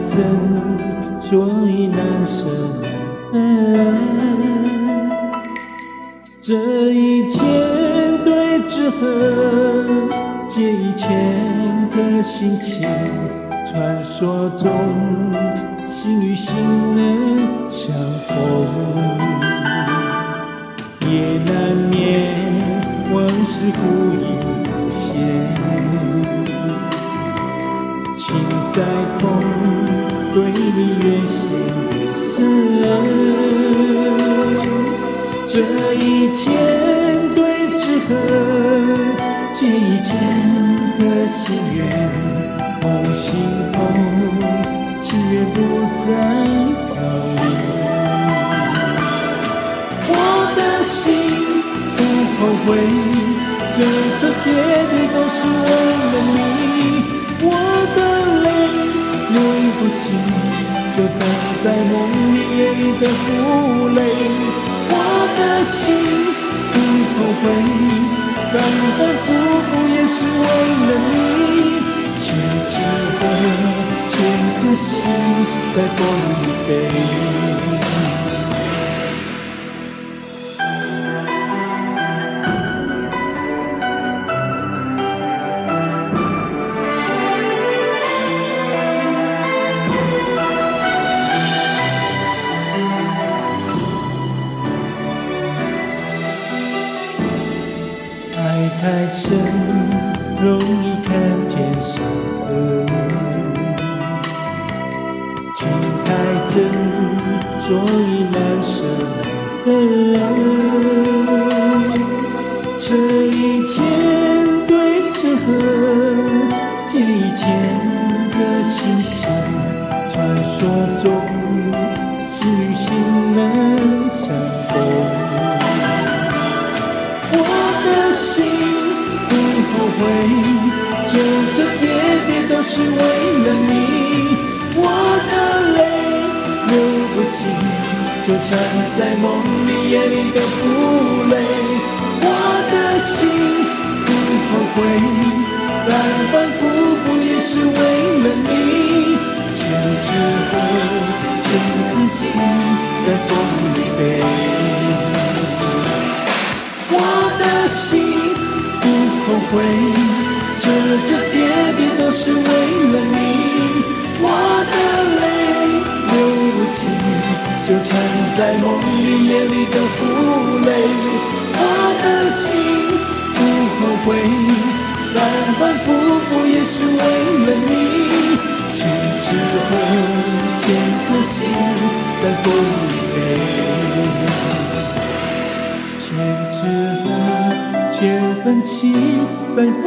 真，所以难舍难分。这一千对之恨，借1000颗心情。传说中，心与心能相逢，也难免往事忽隐忽现。情再痛，对你越陷越深。这一千对之恨，借1000个心愿，梦醒后，情缘不再飘零。我的心不后悔，这跌跌都是为了你。我的泪流不尽，就藏在梦里夜里的负累。我的心不后悔，反反复复也是为了你。千纸鹤，千颗心在风里飞。爱太深，容易看见伤痕；情太真，所以难舍难分。这一千对此恨，借1000个心情。传说中，心与心能相逢。心不后悔，这跌跌都是为了你。我的泪流不尽，就藏在梦里夜里的负累。我的心不后悔，反反复复也是为了你。千纸鹤，千颗心在风里飞。我的心不后悔，这跌跌都是为了你。我的泪流不尽，就藏在梦里夜里的负累。我的心不后悔，反反复复也是为了你。千纸鹤，千颗心在风里飞。千纸鹤，千份情在风